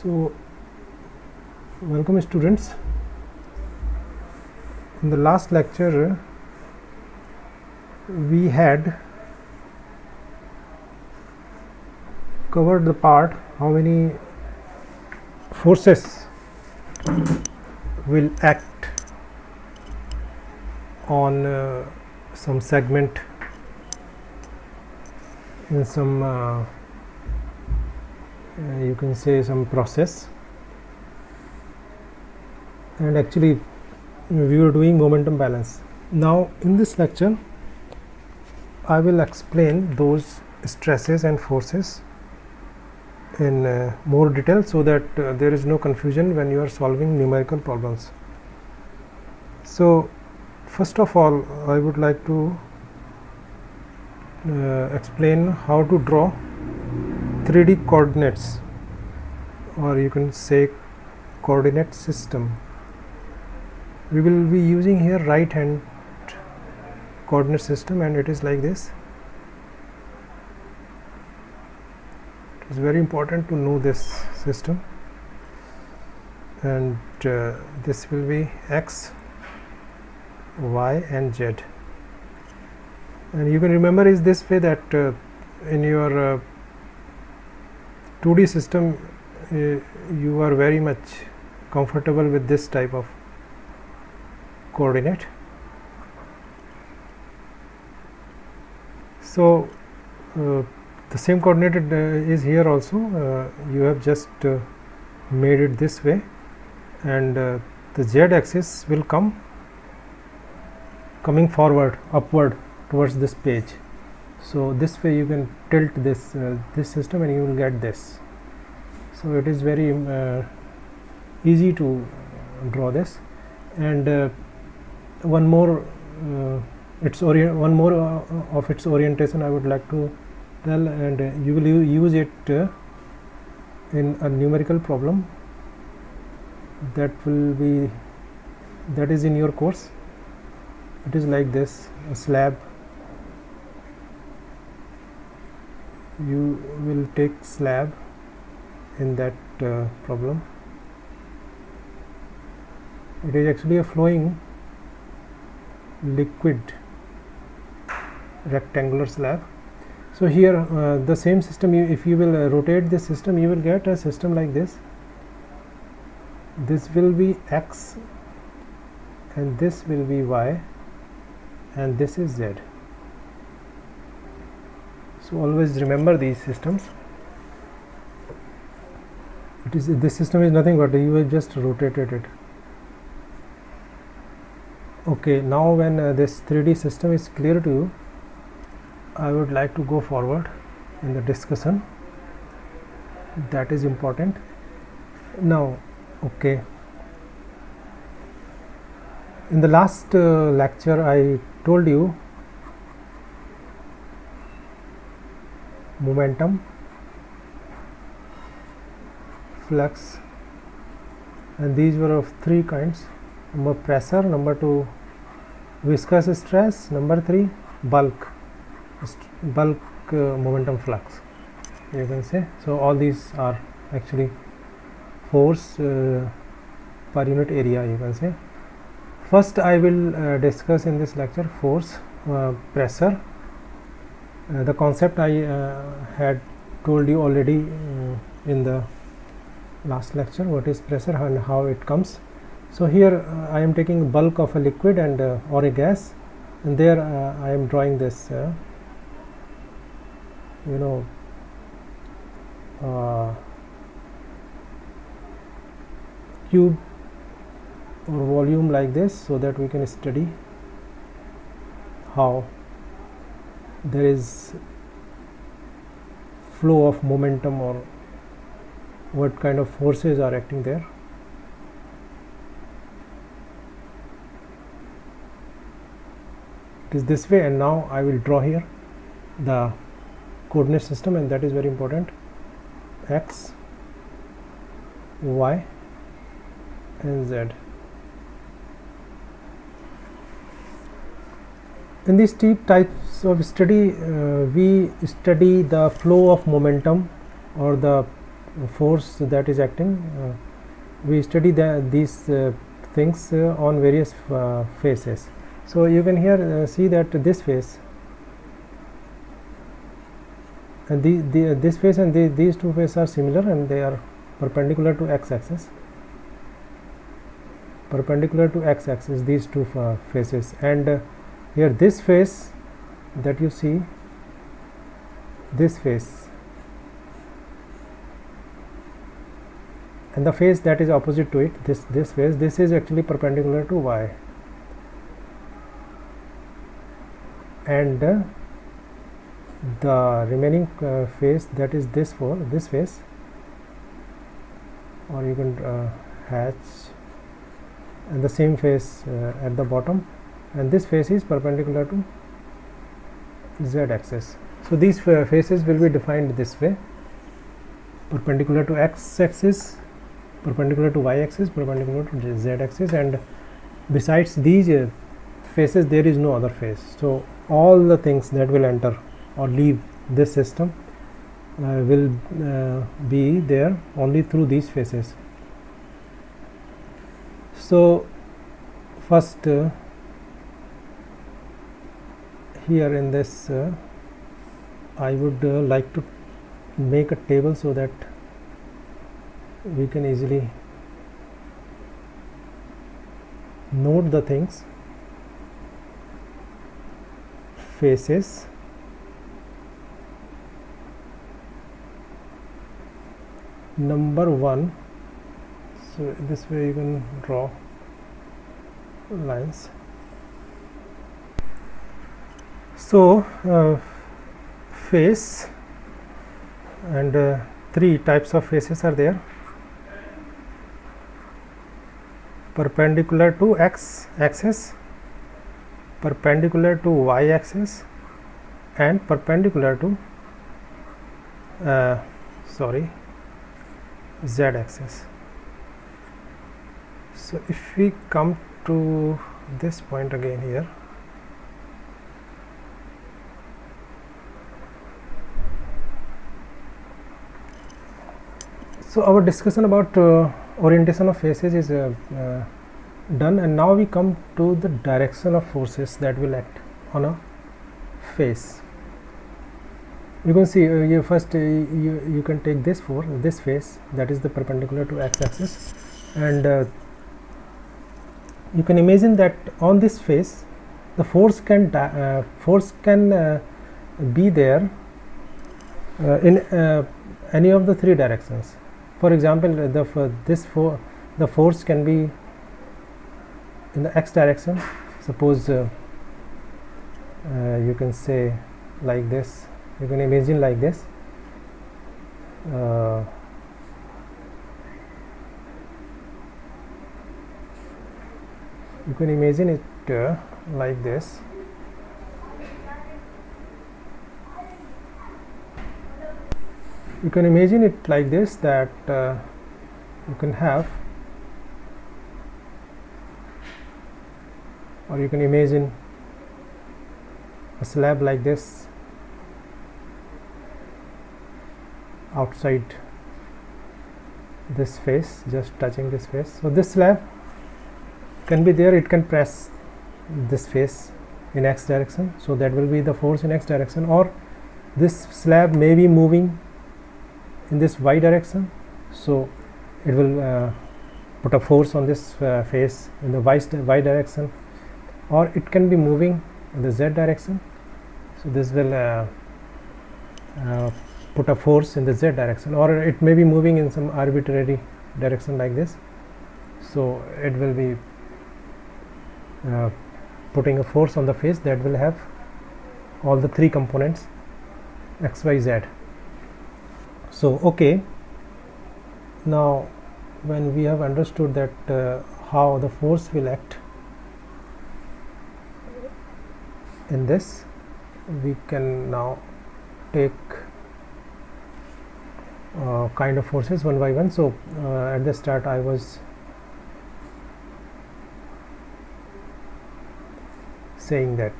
So, welcome students. In the last lecture we had covered the part how many forces will act on some segment in some you can say some process, and actually we were doing momentum balance. Now in this lecture I will explain those stresses and forces in more detail, so that there is no confusion when you are solving numerical problems. So first of all, I would like to explain how to draw 3D coordinates, or you can say coordinate system. We will be using here right hand coordinate system, and it is like this. It is very important to know this system, and this will be x, y and z, and you can remember is this way that in your 2D system you are very much comfortable with this type of coordinate. So the same coordinate is here also. You have just made it this way, and the z axis will coming forward, upward towards this page. So this way you can tilt this system and you will get this. So it is very easy to draw this. And one more of its orientation I would like to tell, and you will use it in a numerical problem that is in your course. It is like this: a slab. You will take slab in that problem. It is actually a flowing liquid rectangular slab. So here the same system, if you will rotate this system, you will get a system like this. This will be x, and this will be y, and this is z. So always remember these systems. This system is nothing but you have just rotated it. Okay, now when this 3D system is clear to you, I would like to go forward in the discussion. That is important. Now, okay, in the last lecture I told you momentum, flux, and these were of three kinds: number pressure, number 2 viscous stress, number 3 bulk momentum flux, you can say. So all these are actually force per unit area, you can say. First I will discuss in this lecture force, pressure. The concept I had told you already in the last lecture, what is pressure and how it comes. So here I am taking bulk of a liquid and or a gas, and there I am drawing this cube or volume like this, so that we can study how there is flow of momentum or what kind of forces are acting there. It is this way, and now I will draw here the coordinate system, and that is very important: x, y and z. In these two types of study, we study the flow of momentum or the force that is acting. We study these things on various faces. So you can here see that this face and this face and these two faces are similar, and they are perpendicular to x-axis. Perpendicular to x-axis, these two faces, and here this face that you see, this face, and the face that is opposite to it, this face, this is actually perpendicular to y, and the remaining face, that is this face, or you can hatch, and the same face at the bottom, and this face is perpendicular to z-axis. So these faces will be defined this way: perpendicular to x-axis, perpendicular to y-axis, perpendicular to z-axis, and besides these faces there is no other face. So all the things that will enter or leave this system will be there only through these faces. So first here in this I would like to make a table so that we can easily note the things. Faces, number 1, so this way you can draw lines. So face, and 3 types of faces are there: perpendicular to x-axis, perpendicular to y-axis, and perpendicular to z-axis. So if we come to this point again here, so our discussion about orientation of faces is done, and now we come to the direction of forces that will act on a face. You can see you first you can take this face, that is the perpendicular to x-axis, and you can imagine that on this face the force can be there in any of the 3 directions. For example, the force can be in the x direction. Suppose you can say like this, you can imagine like this, you can imagine it like this. You can imagine it like this, that you can have, or you can imagine a slab like this outside this face, just touching this face. So this slab can be there, it can press this face in x direction, so that will be the force in x direction, or this slab may be moving in this y direction, so it will put a force on this face in the y direction, or it can be moving in the z direction, so this will put a force in the z direction, or it may be moving in some arbitrary direction like this, so it will be putting a force on the face that will have all the 3 components x, y, z. So okay, now when we have understood that how the force will act in this, we can now take kind of forces one by one. So at the start I was saying that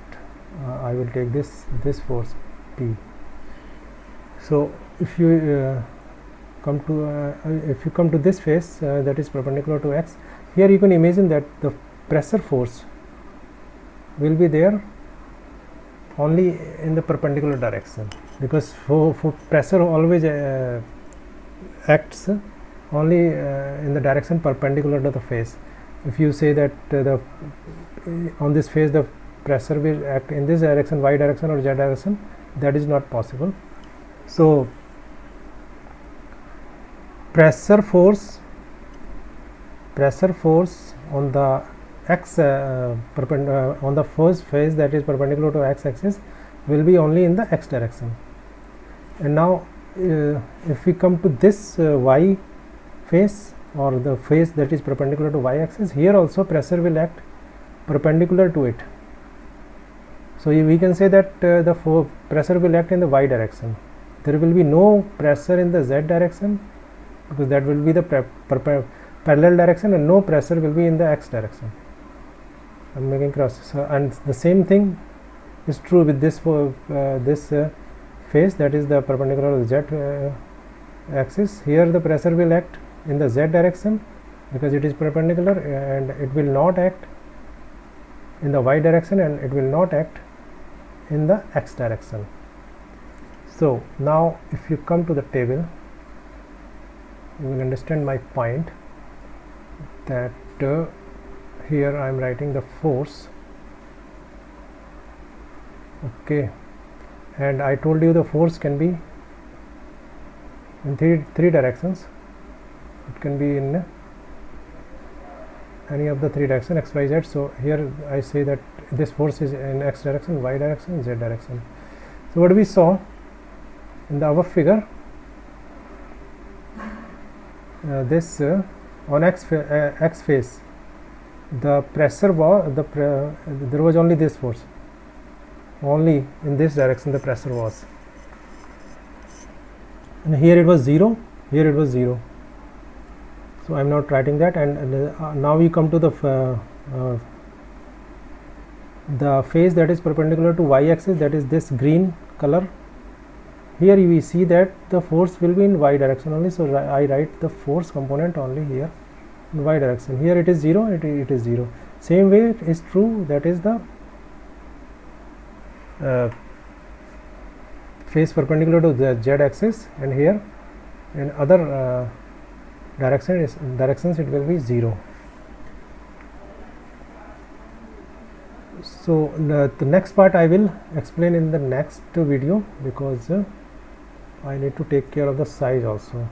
I will take this force P. So if you come to if you come to this face that is perpendicular to x, here you can imagine that the pressure force will be there only in the perpendicular direction, because for pressure always acts only in the direction perpendicular to the face. If you say that on this face the pressure will act in this direction, y direction or z direction, that is not possible. So pressure force on the x on the first face that is perpendicular to x axis will be only in the x direction. And now if we come to this y face, or the face that is perpendicular to y axis, here also pressure will act perpendicular to it. So we can say that the pressure will act in the y direction. There will be no pressure in the z direction, because that will be the parallel direction, and no pressure will be in the x direction. I am making cross. So, and the same thing is true with this face that is the perpendicular to the z axis. Here the pressure will act in the z direction because it is perpendicular, and it will not act in the y direction, and it will not act in the x direction. So now if you come to the table, you will understand my point, that here I am writing the force, okay, and I told you the force can be in three directions. It can be in any of the three directions, x, y, z. So here I say that this force is in x direction, y direction, z direction. So what we saw in our figure, this on x face, the pressure was there was only this force, only in this direction the pressure was, and here it was 0, here it was 0. So I am not writing that. And now we come to the face that is perpendicular to y axis, that is this green color. Here we see that the force will be in y direction only, so I write the force component only here in y direction. Here it is 0, it is 0. Same way it is true, that is the face perpendicular to the z axis, and here in other directions it will be 0. So the next part I will explain in the next video, because I need to take care of the size also.